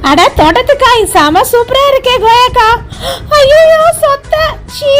அட தோட்டத்துக்காய் செம சூப்பரா இருக்கே கோயக்கா. ஐயோ சொத்த சீ.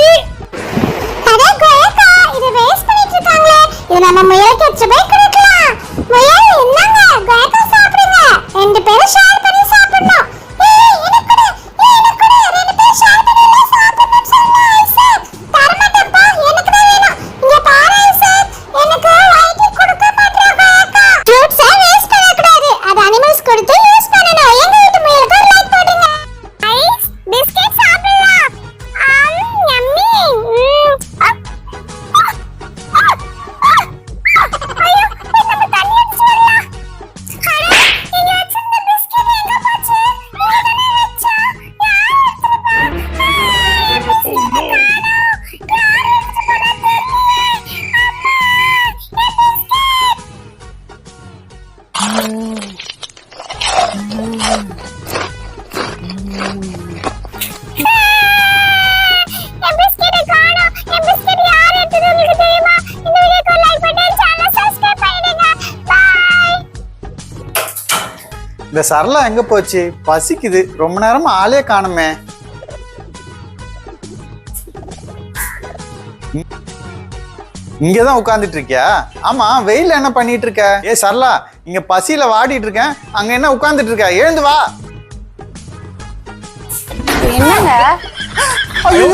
அட கோயக்கா இது வேஸ்ட் பண்ணிட்டு இருக்காங்களே. இது நம்ம முயலுக்கு எச்ச போய் கொடுக்கலாம். முயல் என்னங்க கோயக்கா சாப்பிடுங்க. ரெண்டு பேரும் ஷேர் பண்ணி சாப்பிடணும். ஏய் எனக்கு கொடு. எனக்கு கொடு. ரெண்டு பேரும் ஷேர் பண்ணி சாப்பிடணும் சொன்னா ஐசக். தரமாட்டப்பா எனக்கு தான் வேணும். இங்க பாரு ஐசக். எனக்கு வயிறு கொடுக்க மாட்டற கோயக்கா. ஃப்ரூட்ஸ் வேஸ்ட் பண்ண கூடாது. அது அனிமல்ஸ் கொடுத்து யூஸ் பண்ணனும். எங்க வீட்டு முயலுக்கு லைக் போடுங்க. ஐஸ் பிஸ்கட் சாப்பிடலாம். யம்மி. இந்த சரளா எங்க போச்சு? பசிக்குது, ரொம்ப நேரமா ஆளே காணுமே. இங்கதான் உட்கார்ந்துட்டு இருக்கியா? ஆமா, வெயில என்ன பண்ணிட்டு இருக்க? ஏ சரளா, இங்க பசியில வாடிட்டு இருக்கேன், அங்க என்ன உட்கார்ந்துட்டு இருக்க? எழுந்து வா. என்னங்க? ஐயோ,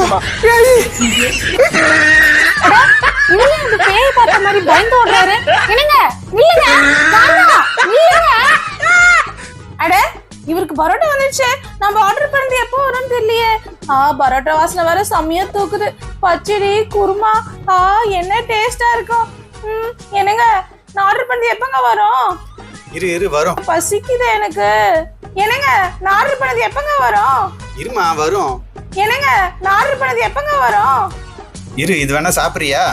இவங்க இந்த பேய் பார்த்த மாதிரி பயந்து ஓடுறாரு. என்னங்க நில்லுங்க, நில்லுங்க. அட இவருக்கு பரோட்டா வந்துச்சு. நம்ம ஆர்டர் பண்ணது எப்போ வரும்னு தெரியலையே. பரோட்டா வாசனை வேற செம்மையா தூக்குது. பச்சடி குருமா என்ன டேஸ்டா இருக்கும். என்னங்க நான் ஆர்டர் பண்ணது எப்பங்க வரும்? இரு வரும். பசிக்குது எனக்கு. என்னங்க நான் ஆர்டர் பண்ணது எப்பங்க வரும்? இருமா வரும். என்னங்க நான் ஆர்டர் பண்ணது எப்பங்க வரும்? இரு, இது வேணா சாப்பிடுறியா?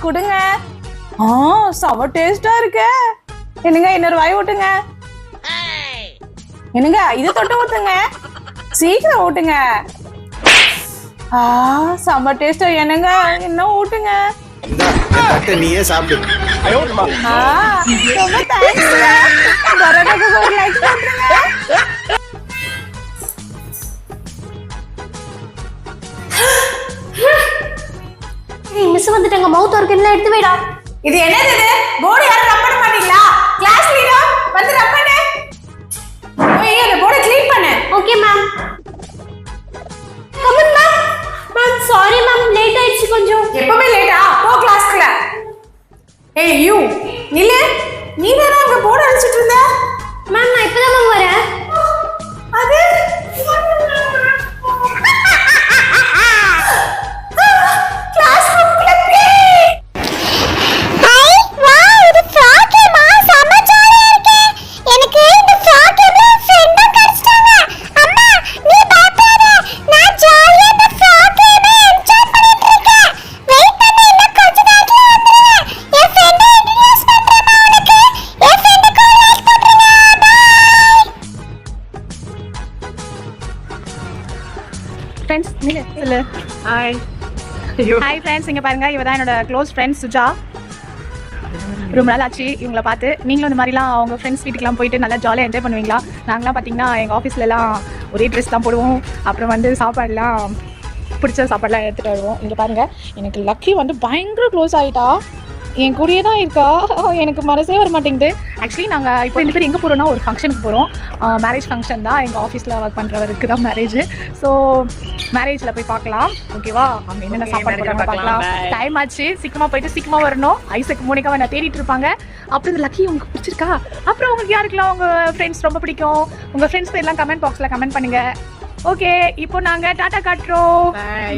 கொடுங்க. செம டேஸ்டா இருக்கு. என்னங்க இன்னொரு வாய் ஊட்டுங்க. என்னங்க இது தொட்டு ஊட்டுங்க, சீக்கிரம் ஊட்டுங்க. செம டேஸ்டா. என்னங்க இன்னும் ஊட்டுங்க. நீயே சாப்பிடு. ரொம்ப தேங்க்ஸ். பரோட்டாக்கு ஒரு லைக் போட்டுருங்க. மிஸ் வந்துட்டாங்க. மவுத் ஆர்கன்ல எடுத்து வைடா. இது என்னது? இது போர்டு யாரும் ரப் பண்ண மாட்டீங்களா? கிளாஸ் லீடர் வந்து ரப் பண்ணு. ஓய் அந்த போர்டை க்ளீன் பண்ணு. Okay ma'am. Come on ma'am. Ma'am sorry ma'am, late ஆயிடுச்சு கொஞ்சம். எப்பவுமே லேட்டா? போ கிளாஸ்க்குள்ள. ஏய் யூ நில்லு. நீ தான அங்க போர்டு அடிச்சிட்டு இருந்த? மேம் நான் இப்பதான் மேம் வரேன். அது கிளாஸ் ரூம்ல ப்ளே. ஐ வாவ், இது ஃப்ராக் மா செம ஜாலியா இருக்கு. எனக்கு இந்த ஃப்ராக் எவ்வளவு ஃப்ரெண்டா கிடைச்சாங்க. அம்மா நீ பயப்படாத, நான் ஜாலியா இந்த ஃப்ராக் என்ஜாய் பண்ணிட்டு இருக்கேன். வெயிட் பண்ணு, இன்னும் கொஞ்ச நேரத்துல வந்துருவேன். என் ஃப்ரெண்டை இன்ட்ரோ듀ஸ் பண்றேன் உனக்கு. என் ஃப்ரெண்டுக்கு லைக் போடுங்க. பை. ஃப்ரெண்ட்ஸ் நில்லு சொல்லு. ஹாய். ஹாய் ஃப்ரெண்ட்ஸ், இங்கே பாருங்க, இவ தான் என்னோட க்ளோஸ் ஃப்ரெண்ட் சுஜா. ரொம்ப நாள் ஆச்சு இவங்களை பார்த்து. நீங்களும் இந்த மாதிரிலாம் அவங்க ஃப்ரெண்ட்ஸ் வீட்டுக்குலாம் போயிட்டு நல்லா ஜாலியாக என்ஜாய் பண்ணுவீங்களா? நாங்களாம் பார்த்தீங்கன்னா எங்கள் ஆஃபீஸ்லலாம் ஒரே ட்ரெஸ் தான் போடுவோம். அப்புறம் வந்து சாப்பாடுலாம் பிடிச்ச சாப்பாடுலாம் எடுத்துகிட்டு வருவோம். இங்கே பாருங்கள், எனக்கு லக்கி வந்து பயங்கர க்ளோஸ் ஆகிட்டா. என் கூடயே தான் இருக்கா. எனக்கு மனசே வர மாட்டேங்குது. ஆக்சுவலி நாங்கள் இப்போ 2 பேர் எங்கே போகிறோன்னா ஒரு ஃபங்க்ஷனுக்கு போகிறோம். மேரேஜ் ஃபங்க்ஷன் தான். எங்கள் ஆஃபீஸில் ஒர்க் பண்ணுறவருக்கு தான் மேரேஜ். ஸோ மேரேஜில் போய் பார்க்கலாம். ஓகேவா? அங்கே என்னென்ன சாப்பாடு போடுறாங்க பார்க்கலாம். டைம் ஆச்சு, சீக்கிரமாக போயிட்டு சீக்கிரமாக வரணும். ஐசக் மோனிகாவை நான் தேடிட்டு இருப்பாங்க. அப்புறம் இந்த லக்கி உங்களுக்கு பிடிச்சிருக்கா? அப்புறம் உங்களுக்கு யாருக்கெல்லாம் உங்கள் ஃப்ரெண்ட்ஸ் ரொம்ப பிடிக்கும்? உங்கள் ஃப்ரெண்ட்ஸ் பேர்லாம் கமெண்ட் பாக்ஸில் கமெண்ட் பண்ணுங்கள். ஓகே, இப்போ நாங்கள் டாடா காட்டுறோம்.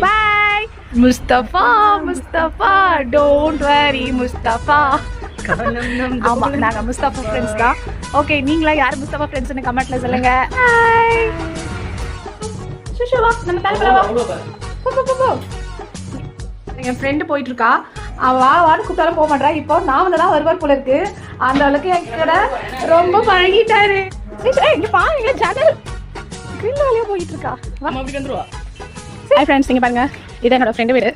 பாய். Mustafa Mustafa don't worry Mustafa. ஆமா, நாங்க முஸ்தபா ஃப்ரெண்ட்ஸ் தான். ஓகே, நீங்களா யார் முஸ்தபா ஃப்ரெண்ட்ஸ்னு கமெண்ட்ல சொல்லுங்க. ஹாய் சுஷுவா, நம்ம தலைவலவா. என் ஃப்ரெண்டு போயிட்டு இருக்கா. வான்னு கூப்பிட்டாலும் போக மாட்டா. இப்போ நான் வந்து தான் வருவார் போல இருக்கு. அந்த அளவுக்கு என் கூட ரொம்ப பழகிட்டாரு. இங்க பாருங்க, ஜன்னல் கிரில் வழியா போயிட்டு இருக்கா. ஹாய் ஃப்ரெண்ட்ஸ், இங்கே பாருங்க, இதான் என்னோட ஃப்ரெண்டு வீடு.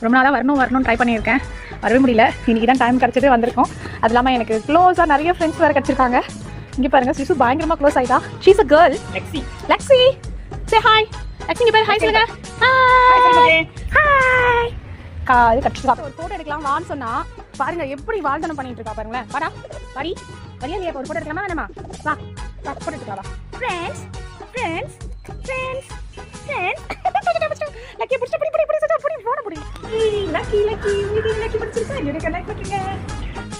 ரொம்ப நாளாக வரணும்னு ட்ரை பண்ணியிருக்கேன், வரவே முடியல. இன்றைக்கி தான் டைம் கிடச்சிட்டு வந்திருக்கோம். அது இல்லாமல் எனக்கு க்ளோஸாக நிறைய ஃப்ரெண்ட்ஸ் வேறு கிடச்சிருக்காங்க. இங்க பாருங்க சிசு பயங்கரமா க்ளோஸ் ஆயிட்டா. She is a girl. லக்ஸி say hi. லக்ஸி இங்க பாரு ஹாய் சொல்லுங்க. Hi hi. கால் கட்டிட்டு ஒரு போட்டோ எடுக்கலாம் வான்னு சொன்னா பாருங்க எப்படி வாழ்தனம் பண்ணிட்டு இருக்கா பாருங்களேன். வாடா வாடி வரியா இல்லையா? ஒரு போட்டோ எடுக்கலாமா வேணாமா? வா போட்டோ எடுக்கலாம். Friends friends friends friends lucky புடிச்சு புடி சட்டா புடி போன புடி. லக்கி உங்களுக்கு லக்கி பிடிச்சிருக்கா? எனக்கு லைக் பண்ணுங்க.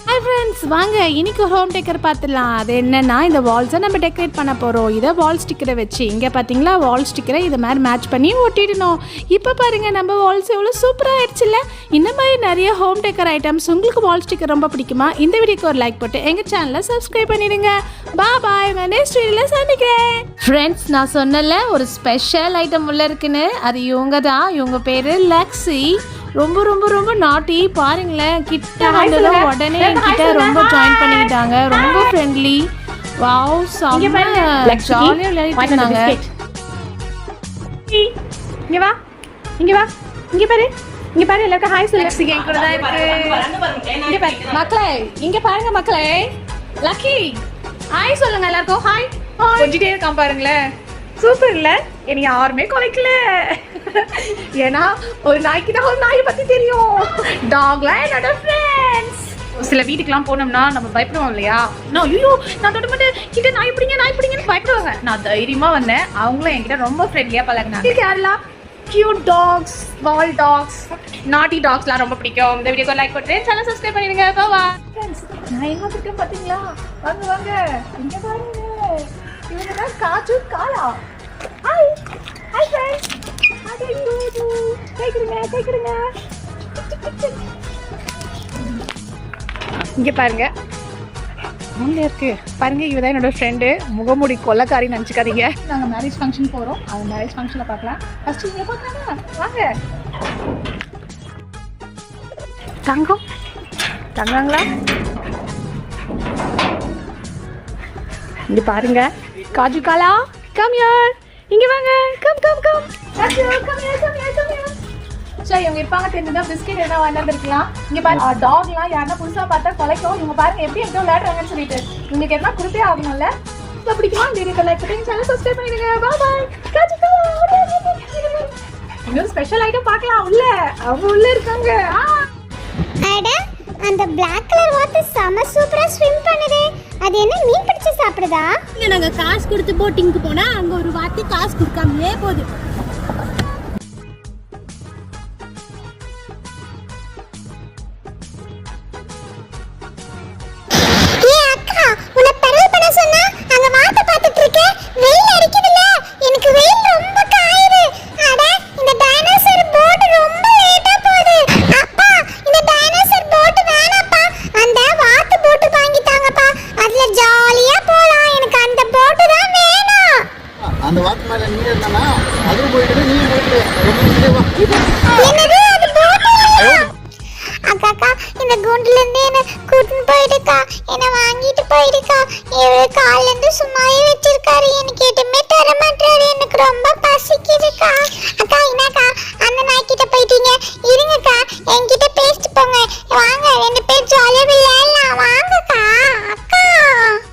ஹாய் ஃப்ரெண்ட்ஸ், வாங்க இன்னைக்கு ஹோம் டெக்கர் பார்த்துடலாம். அது என்னன்னா இந்த வால்ஸை நம்ம டெக்கரேட் பண்ண போகிறோம். இதை வால் ஸ்டிக்கரை வச்சு இங்கே பார்த்தீங்களா வால் ஸ்டிக்கரை இது மாதிரி மேட்ச் பண்ணி ஒட்டிடணும். இப்போ பாருங்கள் நம்ம வால்ஸ் எவ்வளோ சூப்பராக ஆயிடுச்சுல்ல. இந்த மாதிரி நிறைய ஹோம் டெக்கர் ஐட்டம்ஸ் உங்களுக்கு வால் ஸ்டிக்கர் ரொம்ப பிடிக்குமா? இந்த வீடியோக்கு ஒரு லைக் போட்டு எங்கள் சேனலை சப்ஸ்கிரைப் பண்ணிடுங்க. பாய் நெக்ஸ்ட் வீடியோவில் சந்திக்கிறேன். ஃப்ரெண்ட்ஸ், நான் சொன்னல ஒரு ஸ்பெஷல் ஐட்டம் உள்ள இருக்குன்னு, அது இவங்க தான். இவங்க பேர் லக்ஸி. ரொம்ப ரொம்ப ரொம்ப நாட்டி பாருங்களேன். கிட்ட வந்ததும் உடனே கிட்ட ரொம்ப ஜாயின் பண்ணிக்கிட்டாங்க. ரொம்ப ஃப்ரெண்ட்லி. வாவ் செம்ம ஜாலியாக விளையாடிட்டு இருந்தாங்க. இங்க வா இங்க பாரு எல்லாருக்கும் ஹாய் சொல்லு. லக்ஸி என் கூட தான் இருக்கு. இங்க பாரு மக்களே, இங்க பாருங்க மக்களே. லக்கி ஹாய் சொல்லுங்க எல்லாருக்கும். ஹாய் கொஞ்சிட்டே இருக்கான் பாருங்களேன். சூப்பர் இல்ல? என்னை யாருமே குலைக்கல. ஏன்னா ஒரு நாய்க்கு தான் ஒரு நாயை பத்தி தெரியும். டாக்லாம் என்னோட ஃப்ரெண்ட்ஸ். சில வீட்டுக்கெல்லாம் போனோம்னா நம்ம பயப்படுவோம் இல்லையா? ஐயோ நான் தொட்டு கிட்ட நாய் பிடிங்கன்னு பயப்படுவாங்க. நான் தைரியமா வந்தேன். அவங்களும் என்கிட்ட ரொம்ப ஃப்ரெண்ட்லியா பழகினாங்க. யாரெல்லாம் கியூட் டாக்ஸ், வால் டாக்ஸ், நாட்டி டாக்ஸ்லாம் ரொம்ப பிடிக்கும். இந்த வீடியோக்கு லைக் போட்டு சேனல் சப்ஸ்கிரைப் பண்ணிடுங்க. பாவா ஃப்ரெண்ட்ஸ், நான் எங்க இருக்கேன் பாத்தீங்களா? வாங்க இங்க பாருங்க. இவங்க தான் காஜு காலா. Hi friends. கேக்குறீங்க. இங்க பாருங்க அங்க இருக்கு பாருங்க. இவதான் என்னோட ஃப்ரெண்டு. முகமூடி கொள்ளக்காரின்னு நினச்சிக்காதீங்க. நாங்க மேரேஜ் ஃபங்க்ஷன் போறோம். அவங்க மேரேஜ் ஃபங்க்ஷன்ல பார்க்கலாம். ஃபர்ஸ்ட் இங்க பார்க்கலாம் வாங்க. தங்கங்களா இங்க பாருங்க. காஜு காலா கம் ஹியர். இங்க வாங்க. Come kaju come here. சரி இவங்க இருப்பாங்க தெரிஞ்சா பிஸ்கெட் எதனா வாங்கிட்டு இருக்கலாம். இங்க பாருங்க டாக்லாம் யாரா புதுசா பார்த்தா கொலைக்கும். இவங்க பாருங்க எப்படி விளையாடுறாங்கன்னு சொல்லிட்டு உங்களுக்கு என்ன கொடுத்தே ஆகணும்ல. இப்போ பிடிக்குமா? வீடியோ லைக் பண்ணி சேனல் சப்ஸ்கிரைப் பண்ணிடுங்க. பாய். காஜு காலா இன்னொரு ஸ்பெஷல் ஐட்டம் பார்க்கலாம். உள்ள அவங்க உள்ள இருக்காங்க. அட அந்த Black கலர் வாட்டர் செம சூப்பரா ஸ்விம் பண்ணுதே. அது என்ன மீன் பிடிச்சு சாப்பிடுதா? இங்க நாங்க காசு கொடுத்து போட்டிங்க்கு போனா அங்க ஒரு வாட்டி காசு கொடுக்காமலே போகுது. ஏய் அக்கா, உன்னை பெடல் பண்ண சொன்னா அங்க வாட்ட பார்த்துட்டு இருக்க. வெயில் அடிக்குதுல, எனக்கு வெயில் ரொம்ப காயுது. அட இந்த டைனோசர் போட் ரொம்ப லேட்டா போகுது. அப்பா இந்த டைனோசர் போட் வேணாப்பா. அந்த வாத்து போட் வாங்கி தாங்கப்பா. அதுல ஜாலியா போலாம். எனக்கு அந்த போட் தான் வேணும். அந்த வாக்கு மேல நீங்க இருந்தானா அதுவும் போயிட்டு நீ போயிட்டு என்னது அது போட் இல்லையா? அக்கா இந்த குண்டுல இருந்து என்ன கூட்டிட்டு போயிடுக்கா. என்ன வாங்கிட்டு போயிடுக்கா. இவரு கால்ல இருந்து சும்மாவே வச்சிருக்காரு. எனக்கு எதுவுமே தர மாட்டாரு. என்ன